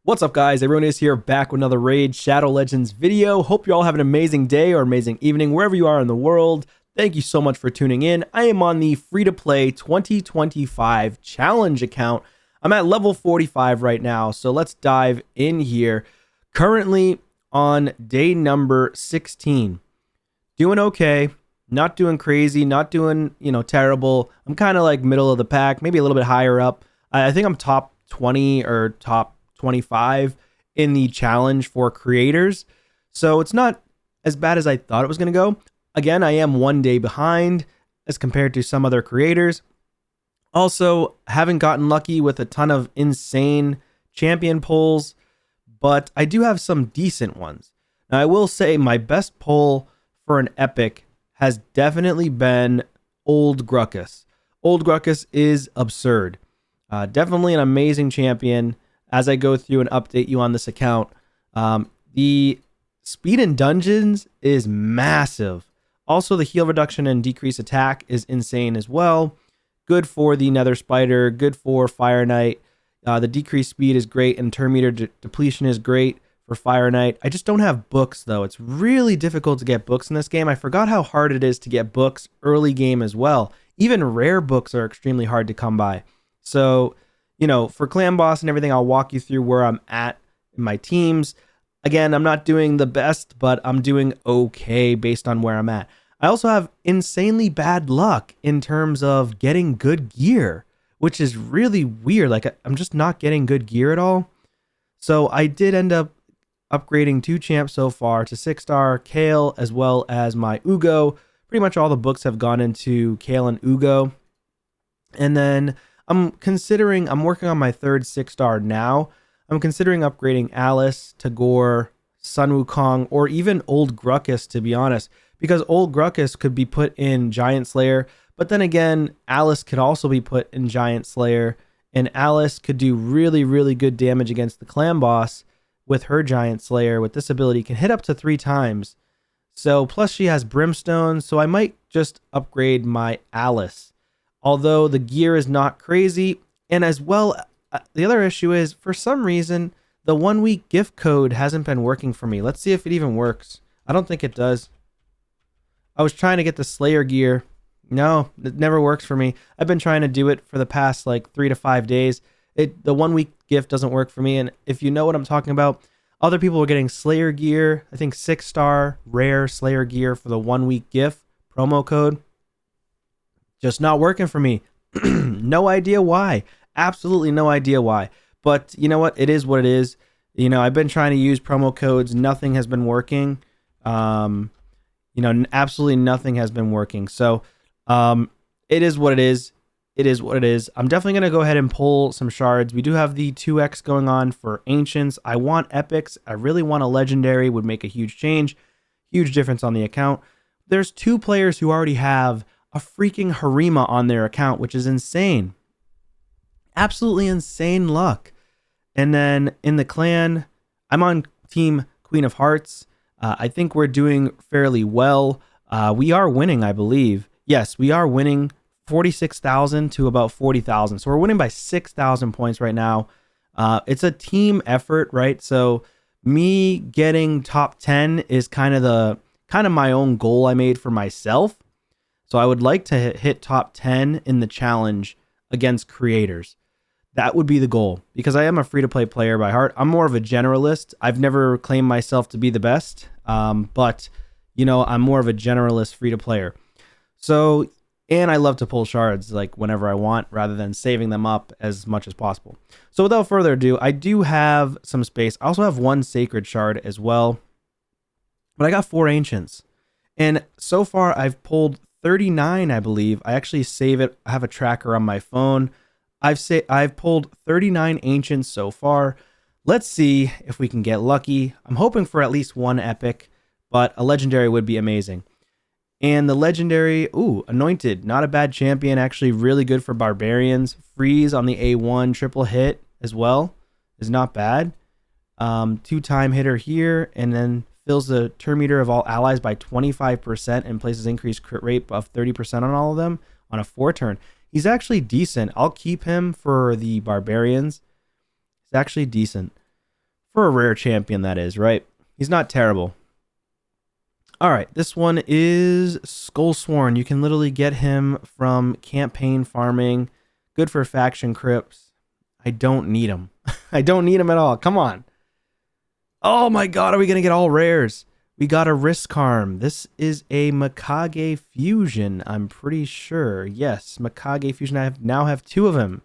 What's up, guys? Everyone is here back with another Raid Shadow Legends video. Hope you all have an amazing day or amazing evening wherever you are in the world. Thank you so much for tuning in. I am on the free-to-play 2025 challenge account. I'm at level 45 right now, so let's dive in here. Currently on day number 16. Doing okay, not doing crazy, not doing, terrible. I'm kind of like middle of the pack, maybe a little bit higher up. I think I'm top 20 or top 25 in the challenge for creators. So it's not as bad as I thought it was going to go. Again, I am one day behind as compared to some other creators. Also, haven't gotten lucky with a ton of insane champion pulls, but I do have some decent ones. Now, I will say my best pull for an epic has definitely been Old Gruckus. Old Gruckus is absurd. Definitely an amazing champion. As I go through and update you on this account, the speed in dungeons is massive. Also, the heal reduction and decrease attack is insane as well. Good for the Nether Spider, good for Fire Knight. The decreased speed is great, and turn meter depletion is great for Fire Knight. I just don't have books, though. It's really difficult to get books in this game. I forgot how hard it is to get books early game as well. Even rare books are extremely hard to come by. So, for clan boss and everything, I'll walk you through where I'm at in my teams. Again, I'm not doing the best, but I'm doing okay based on where I'm at. I also have insanely bad luck in terms of getting good gear, which is really weird. Like, I'm just not getting good gear at all. So I did end up upgrading 2 champs so far to 6-star, Kale, as well as my Ugo. Pretty much all the books have gone into Kale and Ugo. And then I'm working on my 3rd 6-star now. I'm considering upgrading Alice, Tagore, Sun Wukong, or even Old Gruckus, to be honest, because Old Gruckus could be put in Giant Slayer, but then again, Alice could also be put in Giant Slayer, and Alice could do really, really good damage against the clan boss with her Giant Slayer. With this ability, can hit up to 3 times. So, plus she has Brimstone, so I might just upgrade my Alice. Although the gear is not crazy, and as well, the other issue is, for some reason, the 1-week gift code hasn't been working for me. Let's see if it even works. I don't think it does. I was trying to get the Slayer gear. No, it never works for me. I've been trying to do it for the past like 3 to 5 days. The 1-week gift doesn't work for me, and if you know what I'm talking about, other people are getting Slayer gear. I think 6-star rare Slayer gear for the 1-week gift promo code. Just not working for me. No idea why. Absolutely no idea why. But you know what? It is what it is. I've been trying to use promo codes. Nothing has been working. Absolutely nothing has been working. So it is what it is. It is what it is. I'm definitely going to go ahead and pull some shards. We do have the 2x going on for ancients. I want epics. I really want a legendary. Would make a huge change. Huge difference on the account. There's 2 players who already have a freaking Harima on their account, which is insane. Absolutely insane luck. And then in the clan, I'm on team Queen of Hearts. I think we're doing fairly well. We are winning, I believe. Yes, we are winning 46,000 to about 40,000. So we're winning by 6,000 points right now. It's a team effort, right? So me getting top 10 is kind of my own goal I made for myself. So I would like to hit top 10 in the challenge against creators. That would be the goal, because I am a free-to-play player by heart. I'm more of a generalist. I've never claimed myself to be the best, but, I'm more of a generalist free-to-player. So, and I love to pull shards like whenever I want, rather than saving them up as much as possible. So without further ado, I do have some space. I also have 1 sacred shard as well, but I got 4 ancients. And so far, I've pulled 39, I believe. I actually save it. I have a tracker on my phone. I've pulled 39 ancients so far. Let's see if we can get lucky. I'm hoping for at least 1 epic, but a legendary would be amazing. And the legendary, anointed, not a bad champion. Actually, really good for barbarians. Freeze on the A1 triple hit as well is not bad. 2-time hitter here, and then fills the turn meter of all allies by 25% and places increased crit rate of 30% on all of them on a 4-turn. He's actually decent. I'll keep him for the barbarians. It's actually decent. For a rare champion, that is, right? He's not terrible. All right, this one is Skullsworn. You can literally get him from campaign farming. Good for faction crypts. I don't need him. I don't need him at all. Come on. Oh my god, are we going to get all rares? We got a Riskarm. This is a Mikage Fusion, I'm pretty sure. Yes, Mikage Fusion. I now have 2 of them.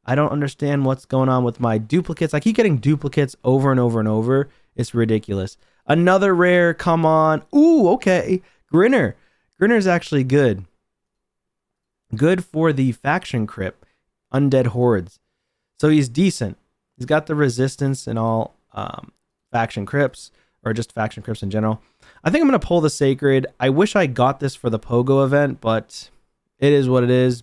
I don't understand what's going on with my duplicates. I keep getting duplicates over and over and over. It's ridiculous. Another rare, come on. Ooh, okay. Grinner. Grinner's actually good. Good for the faction crypt. Undead Hordes. So he's decent. He's got the resistance in all faction crypts, or just faction crypts in general. I think I'm going to pull the Sacred. I wish I got this for the Pogo event, but it is what it is.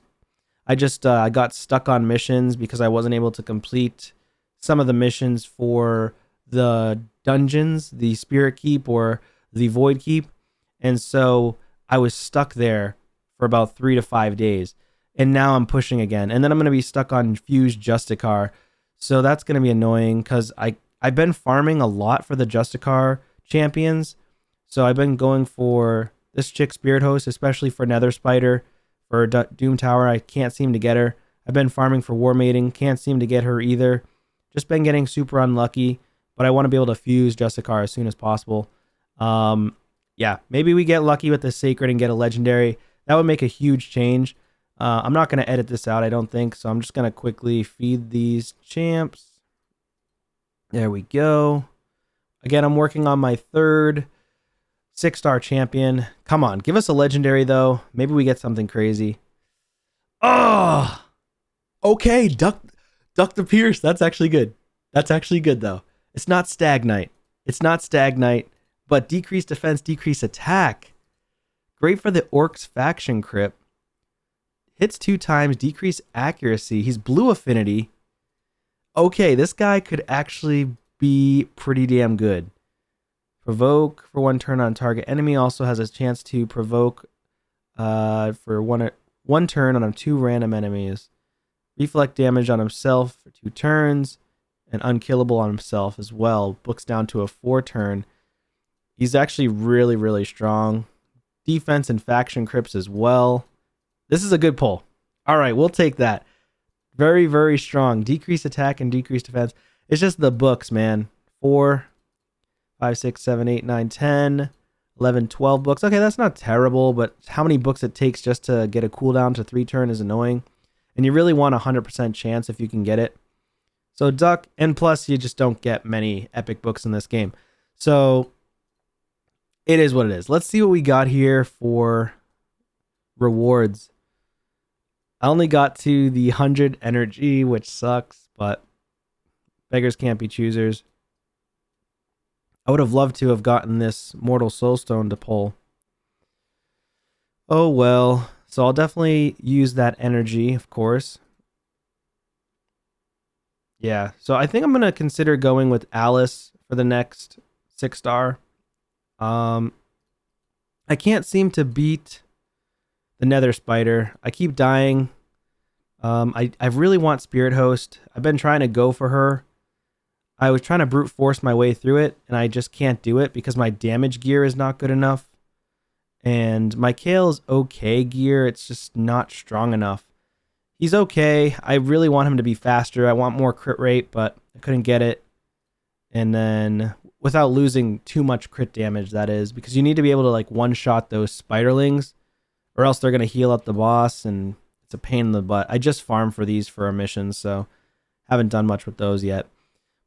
I just I got stuck on missions because I wasn't able to complete some of the missions for the dungeons, the Spirit Keep or the Void Keep. And so I was stuck there for about 3 to 5 days. And now I'm pushing again. And then I'm going to be stuck on Fused Justicar. So that's going to be annoying because I've been farming a lot for the Justicar champions. So I've been going for this chick Spirit Host, especially for Nether Spider. For Doom Tower, I can't seem to get her. I've been farming for War Maiden. Can't seem to get her either. Just been getting super unlucky. But I want to be able to fuse Justicar as soon as possible. Yeah, maybe we get lucky with the Sacred and get a Legendary. That would make a huge change. I'm not going to edit this out, I don't think. So I'm just going to quickly feed these champs. There we go. Again, I'm working on my 3rd 6-star champion. Come on, give us a Legendary, though. Maybe we get something crazy. Oh! Okay, Duck the Pierce. That's actually good. That's actually good, though. It's not Stagnite. It's not Stagnite, but decreased defense, decreased attack. Great for the Orcs faction crypt. Hits 2 times, decreased accuracy. He's blue affinity. Okay, this guy could actually be pretty damn good. Provoke for 1 turn on target enemy. Also has a chance to provoke for one turn on 2 random enemies. Reflect damage on himself for 2 turns. And unkillable on himself as well. Books down to a 4 turn. He's actually really, really strong. Defense and faction crypts as well. This is a good pull. All right, we'll take that. Very, very strong. Decreased attack and decreased defense. It's just the books, man. 4, 5, 6, 7, 8, 9, 10, 11, 12 books. Okay, that's not terrible, but how many books it takes just to get a cooldown to 3 turn is annoying. And you really want a 100% chance if you can get it. So Duck, and plus you just don't get many epic books in this game. So it is what it is. Let's see what we got here for rewards. I only got to the 100 energy, which sucks, but beggars can't be choosers. I would have loved to have gotten this Mortal Soulstone to pull. Oh well. So I'll definitely use that energy, of course. Yeah, so I think I'm going to consider going with Alice for the next 6-star. I can't seem to beat the Nether Spider. I keep dying. I really want Spirit Host. I've been trying to go for her. I was trying to brute force my way through it, and I just can't do it because my damage gear is not good enough. And my Kale is okay gear. It's just not strong enough. He's okay. I really want him to be faster. I want more crit rate, but I couldn't get it. And then without losing too much crit damage, that is, because you need to be able to like one-shot those spiderlings or else they're going to heal up the boss, and it's a pain in the butt. I just farm for these for our missions, so haven't done much with those yet.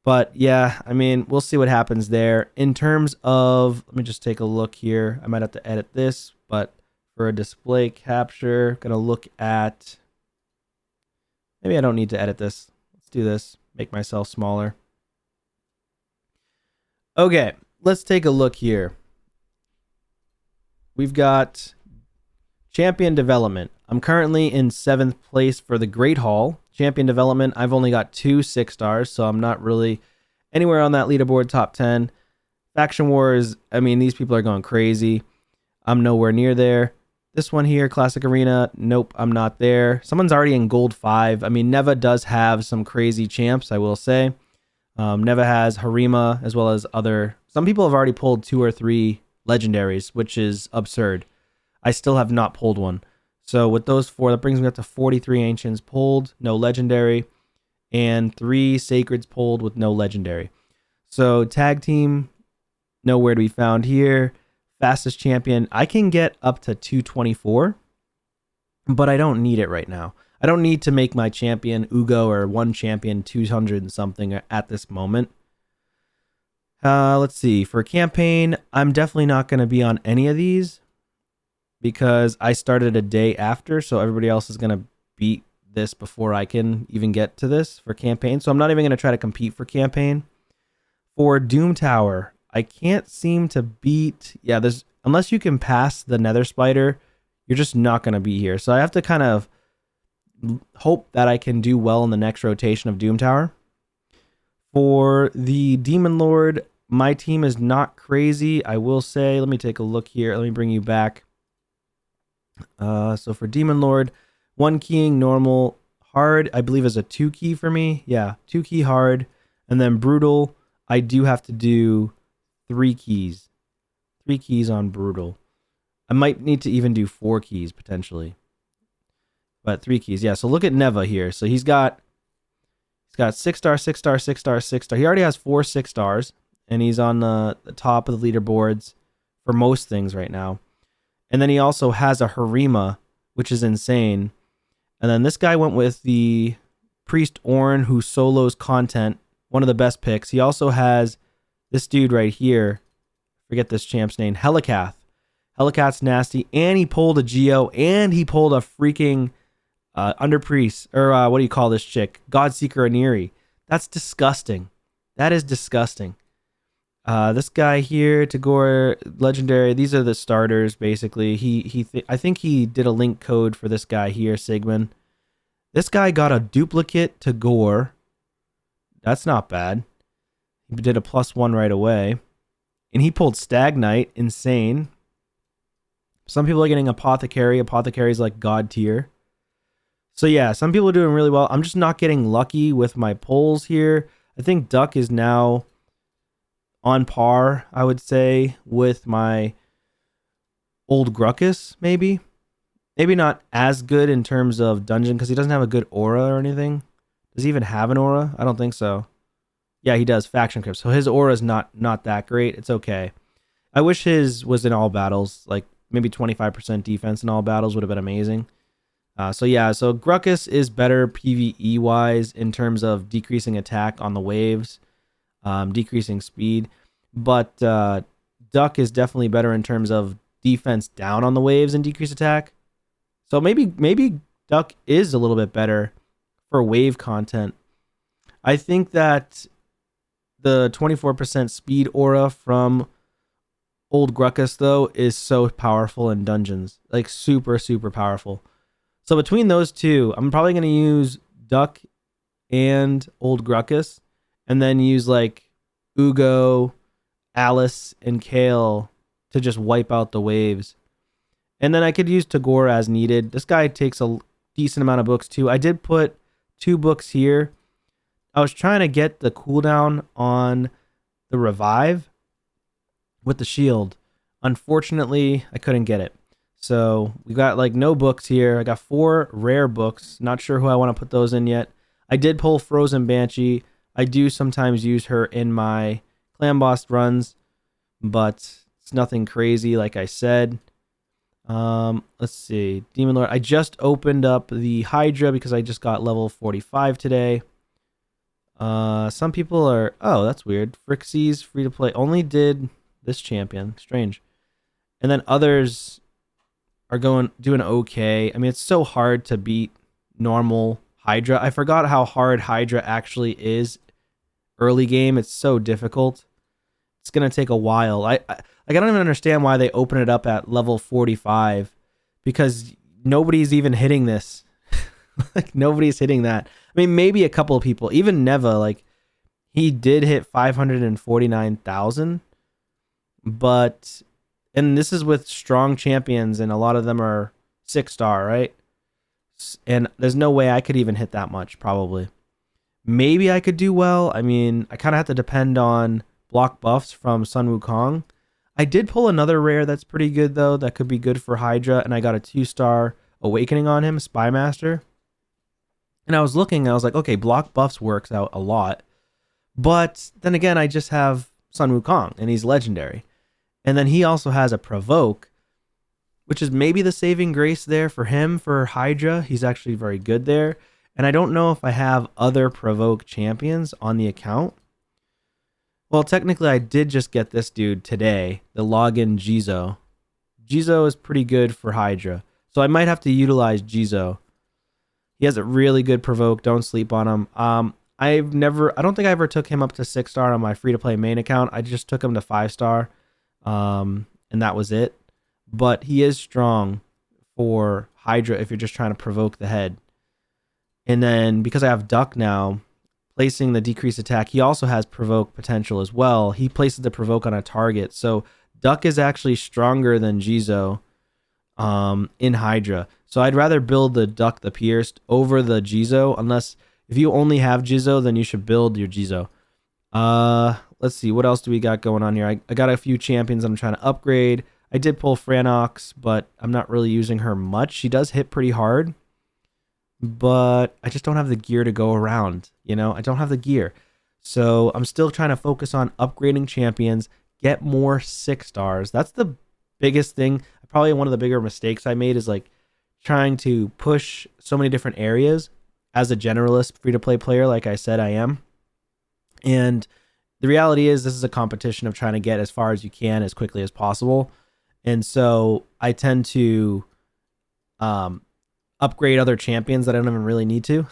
But yeah, I mean, we'll see what happens there. In terms of, let me just take a look here. I might have to edit this, but for a display capture, going to look at... Maybe I don't need to edit this. Let's do this. Make myself smaller. Okay, let's take a look here. We've got champion development. I'm currently in 7th place for the Great Hall. Champion development, I've only got 2 6-stars, so I'm not really anywhere on that leaderboard top 10. Faction Wars, I mean, these people are going crazy. I'm nowhere near there. This one here, Classic Arena, nope, I'm not there. Someone's already in Gold 5. I mean, Neva does have some crazy champs, I will say. Neva has Harima as well as other. Some people have already pulled 2 or 3 legendaries, which is absurd. I still have not pulled one. So with those 4, that brings me up to 43 ancients pulled, no legendary, and 3 sacreds pulled with no legendary. So tag team, nowhere to be found here. Fastest champion, I can get up to 224, but I don't need it right now. I don't need to make my champion Ugo or one champion 200 and something at this moment. Let's see. For campaign, I'm definitely not going to be on any of these because I started a day after, so everybody else is going to beat this before I can even get to this for campaign. So I'm not even going to try to compete for campaign. For Doom Tower, I can't seem to beat... Yeah, unless you can pass the Nether Spider, you're just not going to be here. So I have to kind of hope that I can do well in the next rotation of Doom Tower. For the Demon Lord, my team is not crazy, I will say. Let me take a look here. Let me bring you back. So for Demon Lord, 1 keying, normal, hard, I believe is a 2 key for me. Yeah, 2 key hard. And then brutal, I do have to do 3 keys. 3 keys on brutal. I might need to even do 4 keys potentially. But 3 keys, yeah. So look at Neva here. So he's got 6 star, 6 star, 6 star, 6 star. He already has 4 6 stars, and he's on the top of the leaderboards for most things right now. And then he also has a Harima, which is insane. And then this guy went with the Priest Ornn, who solos content, one of the best picks. He also has this dude right here. Forget this champ's name, Helicath. Helicath's nasty, and he pulled a Geo, and he pulled a freaking Under Priest, or what do you call this chick? Godseeker Aniri. That's disgusting. That is disgusting. This guy here, Tagore, Legendary, these are the starters, basically. I think he did a link code for this guy here, Sigmund. This guy got a duplicate Tagore. That's not bad. He did a +1 right away. And he pulled Stag Knight, insane. Some people are getting Apothecary. Apothecary's like God tier. So yeah, some people are doing really well. I'm just not getting lucky with my pulls here. I think Duck is now on par, I would say, with my old Gruckus, maybe. Maybe not as good in terms of dungeon, because he doesn't have a good aura or anything. Does he even have an aura? I don't think so. Yeah, he does. Faction Crypt. So his aura is not that great. It's okay. I wish his was in all battles. Like maybe 25% defense in all battles would have been amazing. So yeah, so Gruckus is better PvE-wise in terms of decreasing attack on the waves, decreasing speed. But Duck is definitely better in terms of defense down on the waves and decrease attack. So maybe Duck is a little bit better for wave content. I think that the 24% speed aura from old Gruckus, though, is so powerful in dungeons. Like, super, super powerful. So between those two, I'm probably going to use Duck and old Gruckus, and then use, like, Ugo, Alice, and Kale to just wipe out the waves. And then I could use Tagore as needed. This guy takes a decent amount of books, too. I did put 2 books here. I was trying to get the cooldown on the revive with the shield. Unfortunately, I couldn't get it. So we got like no books here. I got 4 rare books. Not sure who I want to put those in yet. I did pull Frozen Banshee. I do sometimes use her in my clan boss runs, but it's nothing crazy, like I said. Let's see. Demon Lord. I just opened up the Hydra because I just got level 45 today. Some people are... Oh, that's weird. Frixie's free to play only did this champion. Strange. And then others are doing okay. I mean, it's so hard to beat normal Hydra. I forgot how hard Hydra actually is early game. It's so difficult. It's going to take a while. I don't even understand why they open it up at level 45, because nobody's even hitting this. Like, nobody's hitting that. I mean, maybe a couple of people. Even Neva, like, he did hit 549,000. But, and this is with strong champions, and a lot of them are 6-star, right? And there's no way I could even hit that much, probably. maybe I could do well. I mean, I kind of have to depend on block buffs from Sun Wukong. I did pull another rare that's pretty good, though. That could be good for Hydra, and I got a 2-star Awakening on him, Spy Master. And I was looking, and I was like, okay, block buffs works out a lot. But then again, I just have Sun Wukong, and he's legendary. And then he also has a Provoke, which is maybe the saving grace there for him for Hydra. He's actually very good there. And I don't know if I have other Provoke champions on the account. Well, technically, I did just get this dude today, the login Jizo. Jizo is pretty good for Hydra. So I might have to utilize Jizo. He has a really good Provoke. Don't sleep on him. I don't think I ever took him up to 6-star on my free-to-play main account. I just took him to 5-star. And that was it. But he is strong for Hydra if you're just trying to provoke the head. And then because I have Duck now, placing the decreased attack, he also has provoke potential as well. He places the provoke on a target. So Duck is actually stronger than Jizo in Hydra. So I'd rather build the Duck the Pierced over the Jizo, unless if you only have Jizo, then you should build your Jizo. Let's see, what else do we got going on here? I got a few champions I'm trying to upgrade. I did pull Franox, but I'm not really using her much. She does hit pretty hard, but I just don't have the gear to go around. You know, I don't have the gear. So I'm still trying to focus on upgrading champions, get more 6-stars. That's the biggest thing. Probably one of the bigger mistakes I made is like trying to push so many different areas as a generalist free-to-play player, like I said I am. And the reality is this is a competition of trying to get as far as you can as quickly as possible. And so I tend to upgrade other champions that I don't even really need to.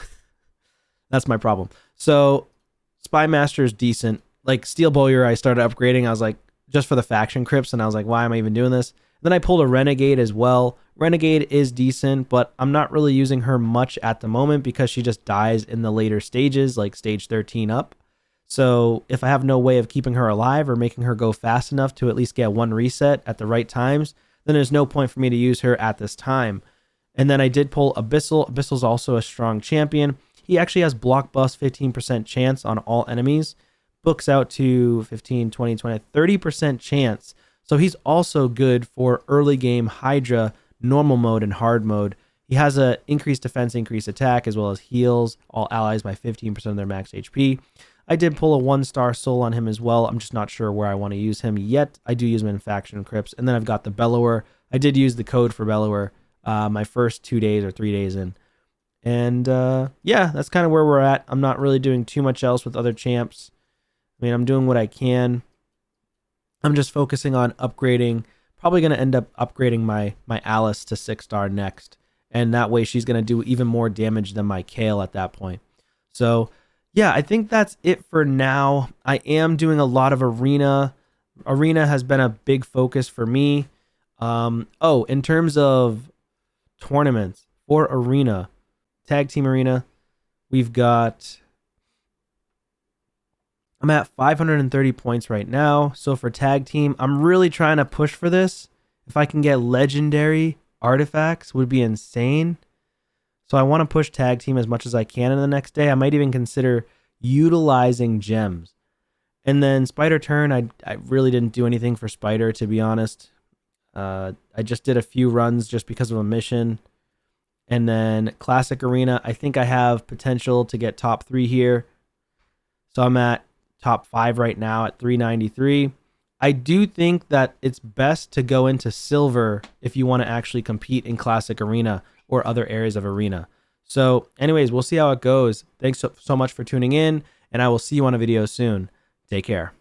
That's my problem. So Spy Master is decent. Like Steel Bowyer, I started upgrading. I was like, just for the faction crypts, and I was like, why am I even doing this? Then I pulled a Renegade as well. Renegade is decent, but I'm not really using her much at the moment because she just dies in the later stages, like stage 13 up. So if I have no way of keeping her alive or making her go fast enough to at least get one reset at the right times, then there's no point for me to use her at this time. And then I did pull Abyssal. Abyssal's also a strong champion. He actually has block buffs, 15% chance on all enemies. Books out to 15, 20, 20, 30% chance. So he's also good for early game Hydra, normal mode, and hard mode. He has a increased defense, increased attack, as well as heals all allies by 15% of their max HP. I did pull a 1-star soul on him as well. I'm just not sure where I want to use him yet. I do use him in faction crypts. And then I've got the Bellower. I did use the code for Bellower my first 2 days or 3 days in. And yeah, that's kind of where we're at. I'm not really doing too much else with other champs. I mean, I'm doing what I can. I'm just focusing on upgrading. Probably going to end up upgrading my Alice to 6-star next. And that way she's going to do even more damage than my Kale at that point. So yeah, I think that's it for now. I am doing a lot of Arena. Arena has been a big focus for me. In terms of tournaments for Arena, Tag Team Arena, I'm at 530 points right now. So for Tag Team, I'm really trying to push for this. If I can get legendary artifacts, would be insane. So I want to push Tag Team as much as I can in the next day. I might even consider utilizing gems. And then Spider Turn, I really didn't do anything for Spider, to be honest. I just did a few runs just because of a mission. And then Classic Arena, I think I have potential to get top 3 here. So I'm at top 5 right now at 393. I do think that it's best to go into Silver if you want to actually compete in Classic Arena or other areas of Arena. So anyways, we'll see how it goes. Thanks so much for tuning in, and I will see you on a video soon. Take care.